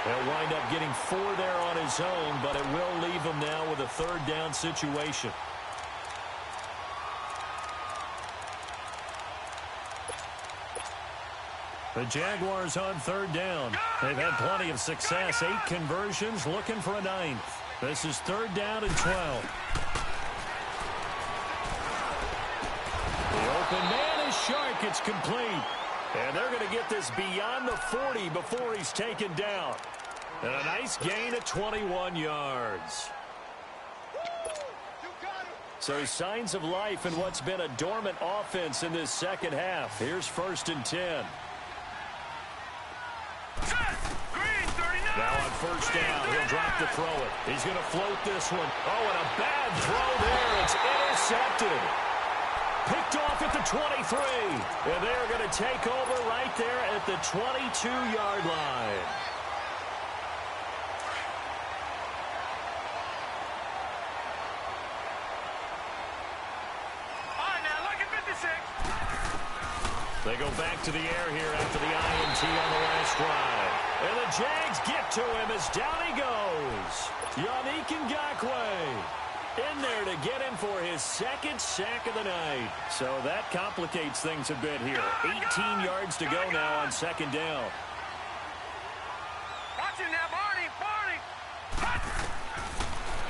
He'll wind up getting 4 there on his own, but it will leave him now with a 3rd down situation. The Jaguars on 3rd down. They've had plenty of success. 8 conversions, looking for a 9th. This is 3rd down and 12. The open man is Shark. It's complete. And they're going to get this beyond the 40 before he's taken down. And a nice gain of 21 yards. So signs of life in what's been a dormant offense in this 2nd half. Here's 1st and 10. Now on 1st down, he'll drop to throw it. He's going to float this one. Oh, and a bad throw there. It's intercepted. Picked off at the 23. And they're going to take over right there at the 22-yard line. All right, now look at 56. They go back to the air here after the INT on the last drive. And the Jags get to him as down he goes. Yannick Ngakoue in there to get him for his 2nd sack of the night. So that complicates things a bit here. 18 yards to go now on 2nd down. Watch it now, Barney.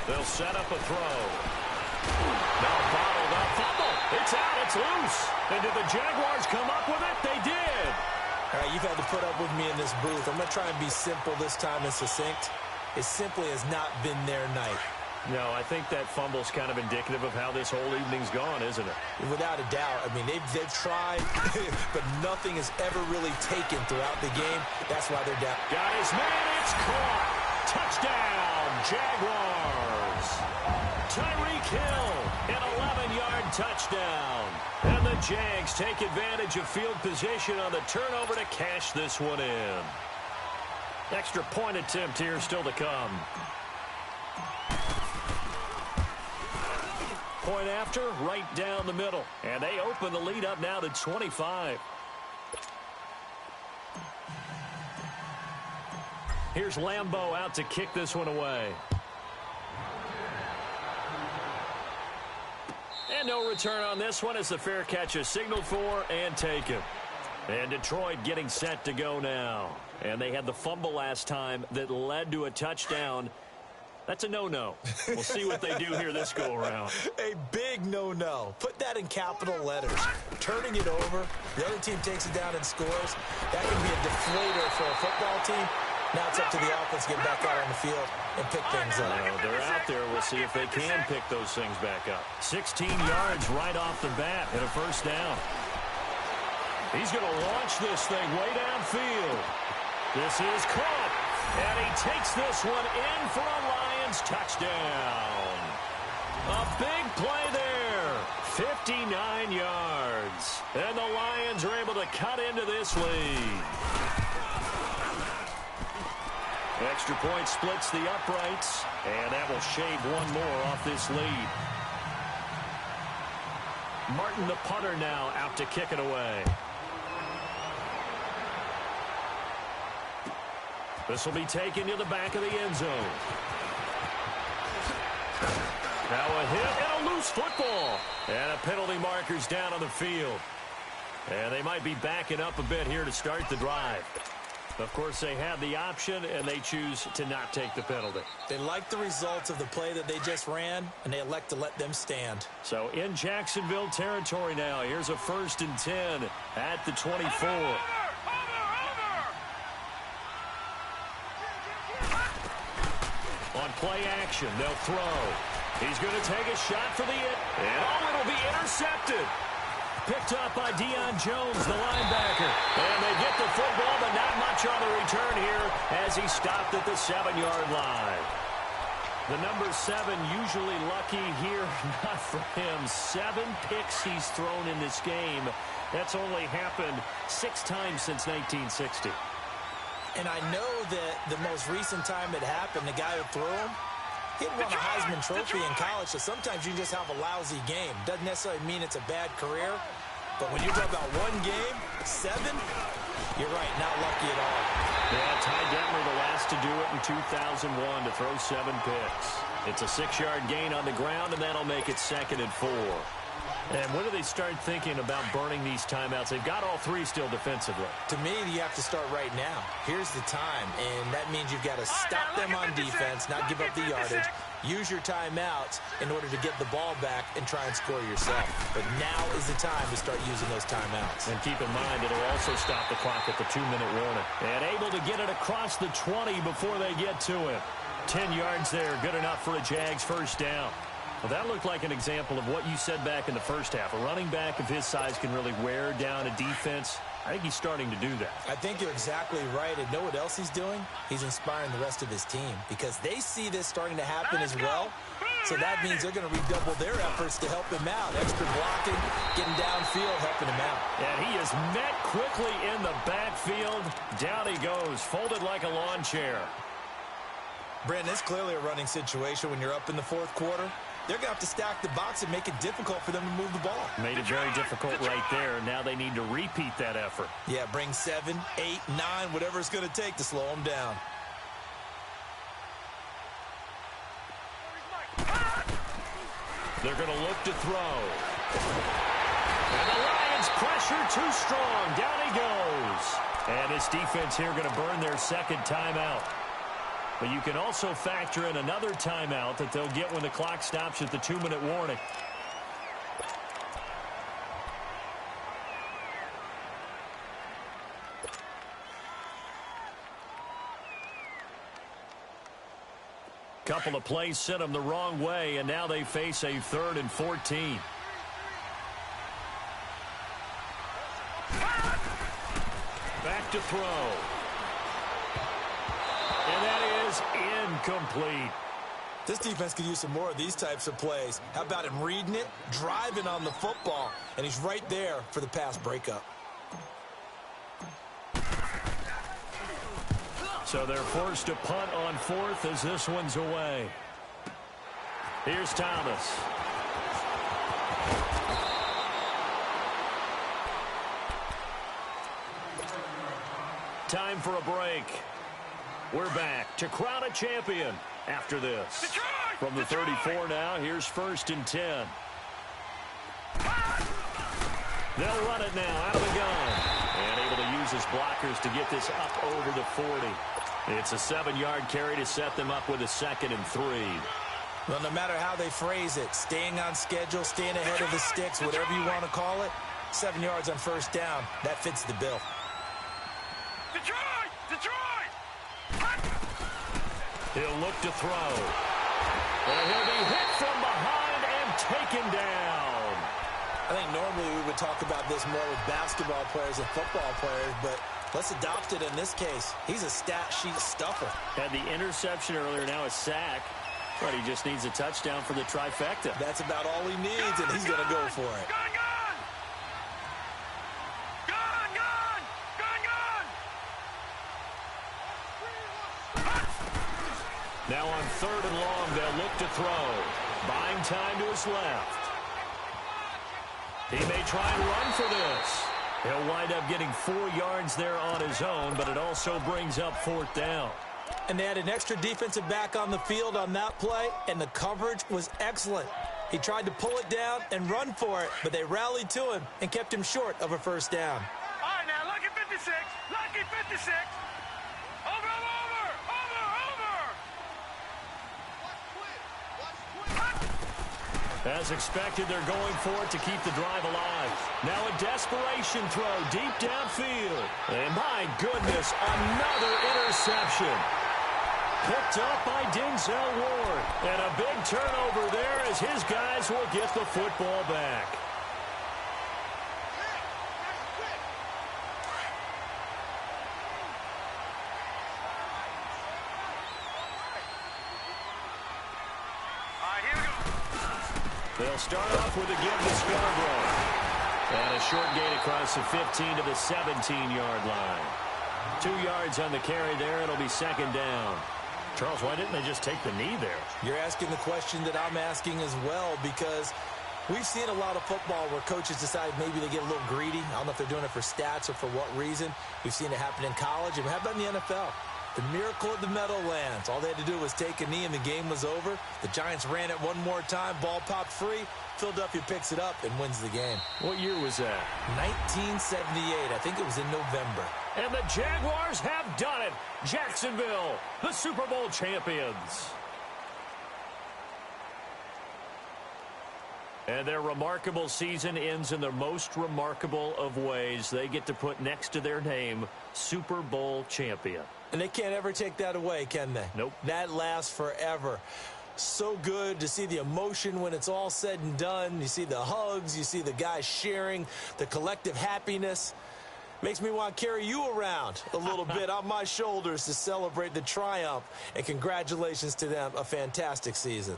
They'll set up a throw. Now bottled up. Fumble. It's out. It's loose. And did the Jaguars come up with it? They did. All right, you've had to put up with me in this booth. I'm going to try and be simple this time and succinct. It simply has not been their night. No, I think that fumble's kind of indicative of how this whole evening's gone, isn't it? Without a doubt. I mean, they've tried, but nothing is ever really taken throughout the game. That's why they're down. Got his man. It's caught. Touchdown, Jaguars. Tyreek Hill, an 11-yard touchdown. And the Jags take advantage of field position on the turnover to cash this one in. Extra point attempt here still to come. Point after, right down the middle. And they open the lead up now to 25. Here's Lambeau out to kick this one away. And no return on this one as the fair catch is signaled for and taken. And Detroit getting set to go now. And they had the fumble last time that led to a touchdown. That's a no-no. We'll see what they do here this go-around. A big no-no. Put that in capital letters. Turning it over, the other team takes it down and scores. That can be a deflator for a football team. Now it's up to the offense to get back out on the field and pick things up. They're out there. We'll see if they can pick those things back up. 16 yards right off the bat and a 1st down. He's going to launch this thing way downfield. This is caught. And he takes this one in for a Lions touchdown. A big play there. 59 yards. And the Lions are able to cut into this lead. Extra point splits the uprights, and that will shave one more off this lead. Martin, the punter, now out to kick it away. This will be taken to the back of the end zone. Now a hit and a loose football. And a penalty marker's down on the field. And they might be backing up a bit here to start the drive. Of course, they have the option, and they choose to not take the penalty. They like the results of the play that they just ran, and they elect to let them stand. So in Jacksonville territory now, here's a 1st and 10 at the 24. On play action, they'll throw. He's going to take a shot for the hit. And it'll be intercepted. Picked up by Deion Jones, the linebacker. And they get the football, but not much on the return here as he stopped at the 7-yard line. The number 7 usually lucky here, not for him. 7 picks he's thrown in this game. That's only happened 6 times since 1960. And I know that the most recent time it happened, the guy who threw him, he won a Heisman Trophy in college, so sometimes you just have a lousy game. Doesn't necessarily mean it's a bad career, but when you talk about one game, 7, you're right, not lucky at all. Yeah, Ty Detmer the last to do it in 2001 to throw 7 picks. It's a 6-yard gain on the ground, and that'll make it 2nd and 4. And when do they start thinking about burning these timeouts? They've got all 3 still defensively. To me, you have to start right now. Here's the time, and that means you've got to stop them on defense, not give up the yardage, use your timeouts in order to get the ball back and try and score yourself. But now is the time to start using those timeouts. And keep in mind, it'll also stop the clock at the 2-minute warning. And able to get it across the 20 before they get to him. 10 yards there, good enough for a Jags 1st down. Well, that looked like an example of what you said back in the first half. A running back of his size can really wear down a defense. I think he's starting to do that. I think you're exactly right. And know what else he's doing? He's inspiring the rest of his team because they see this starting to happen as well. So that means they're going to redouble their efforts to help him out. Extra blocking, getting downfield, helping him out. And he is met quickly in the backfield. Down he goes, folded like a lawn chair. Brandon, it's clearly a running situation when you're up in the 4th quarter. They're going to have to stack the box and make it difficult for them to move the ball. Made it very difficult right there. Now they need to repeat that effort. Yeah, bring 7, 8, 9, whatever it's going to take to slow them down. They're going to look to throw. And the Lions pressure too strong. Down he goes. And this defense here going to burn their 2nd timeout. But you can also factor in another timeout that they'll get when the clock stops at the 2-minute warning. Couple of plays sent them the wrong way, and now they face a 3rd and 14. Back to throw. And that is incomplete. This defense could use some more of these types of plays. How about him reading it, driving on the football, and he's right there for the pass breakup. So they're forced to punt on 4th as this one's away. Here's Thomas. Time for a break. We're back to crown a champion after this. From the 34 now, here's 1st and 10. They'll run it now out of the gun. And able to use his blockers to get this up over the 40. It's a 7-yard carry to set them up with a 2nd and 3. Well, no matter how they phrase it, staying on schedule, staying ahead of the sticks, whatever you want to call it, 7 yards on 1st down, that fits the bill. Detroit! Detroit! He'll look to throw. And he'll be hit from behind and taken down. I think normally we would talk about this more with basketball players and football players, but let's adopt it in this case. He's a stat sheet stuffer. Had the interception earlier, now a sack. But he just needs a touchdown for the trifecta. That's about all he needs, and he's going to go for it. Gun! Now on 3rd and long, they'll look to throw. Buying time to his left. He may try and run for this. He'll wind up getting 4 yards there on his own, but it also brings up 4th down. And they had an extra defensive back on the field on that play, and the coverage was excellent. He tried to pull it down and run for it, but they rallied to him and kept him short of a 1st down. All right, now, lucky 56. Lucky 56. Over. As expected, they're going for it to keep the drive alive. Now a desperation throw deep downfield. And my goodness, another interception. Picked up by Denzel Ward. And a big turnover there as his guys will get the football back. They'll start off with a give to Scarborough. And a short gain across the 15 to the 17-yard line. 2 yards on the carry there. It'll be 2nd down. Charles, why didn't they just take the knee there? You're asking the question that I'm asking as well, because we've seen a lot of football where coaches decide maybe they get a little greedy. I don't know if they're doing it for stats or for what reason. We've seen it happen in college, and how about in the NFL? The miracle at the Meadowlands. All they had to do was take a knee and the game was over. The Giants ran it one more time. Ball popped free. Philadelphia picks it up and wins the game. What year was that? 1978. I think it was in November. And the Jaguars have done it. Jacksonville, the Super Bowl champions. And their remarkable season ends in the most remarkable of ways. They get to put next to their name, Super Bowl champion. And they can't ever take that away, can they? Nope. That lasts forever. So good to see the emotion when it's all said and done. You see the hugs. You see the guys sharing, the collective happiness. Makes me want to carry you around a little bit on my shoulders to celebrate the triumph. And congratulations to them. A fantastic season.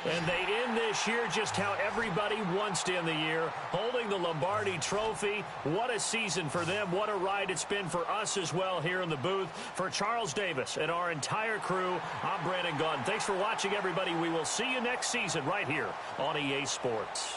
And they end this year just how everybody wants to end the year, holding the Lombardi Trophy. What a season for them. What a ride it's been for us as well here in the booth. For Charles Davis and our entire crew, I'm Brandon Gunn. Thanks for watching, everybody. We will see you next season right here on EA Sports.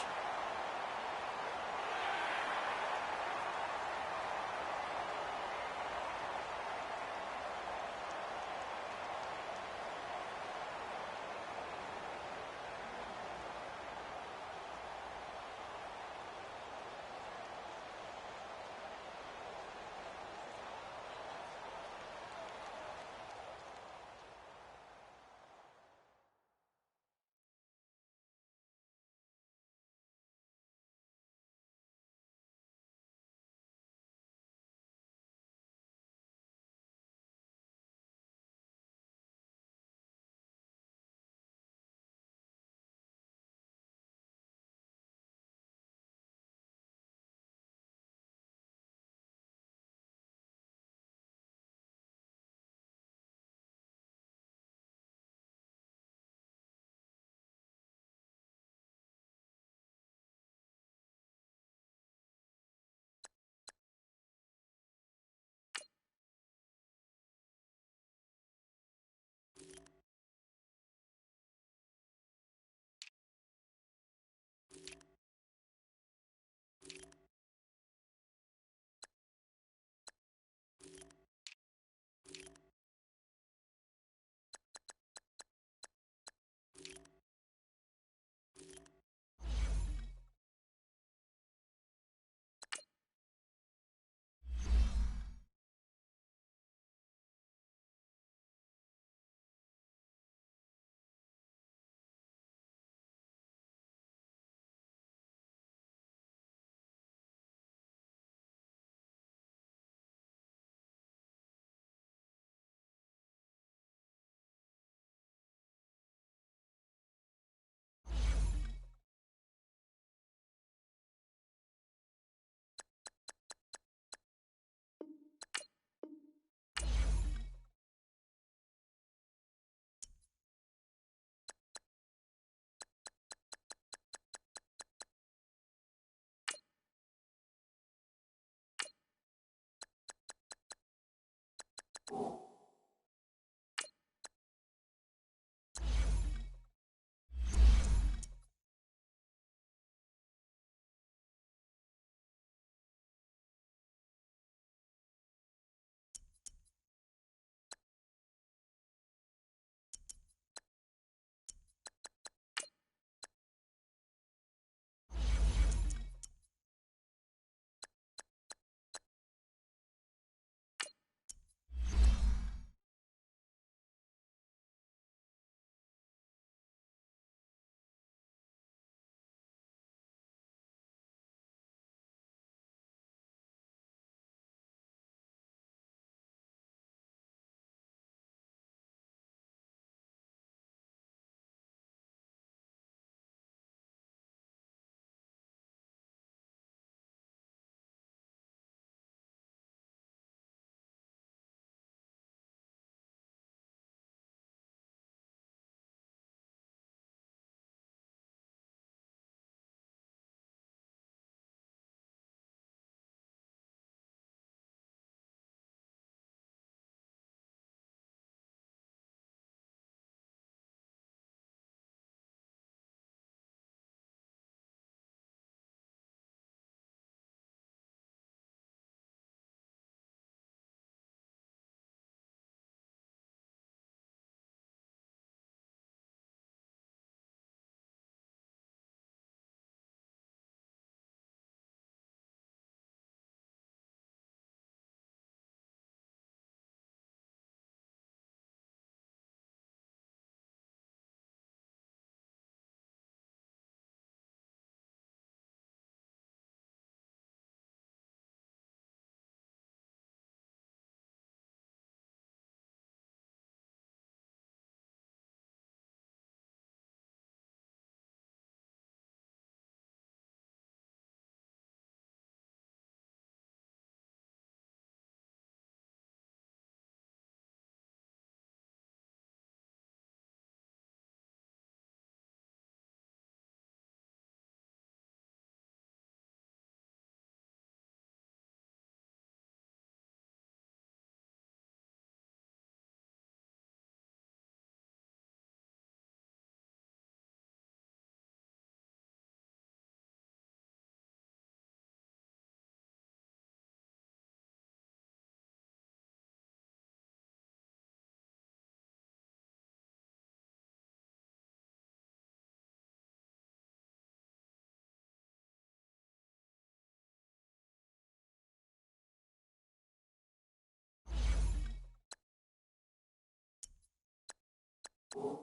you.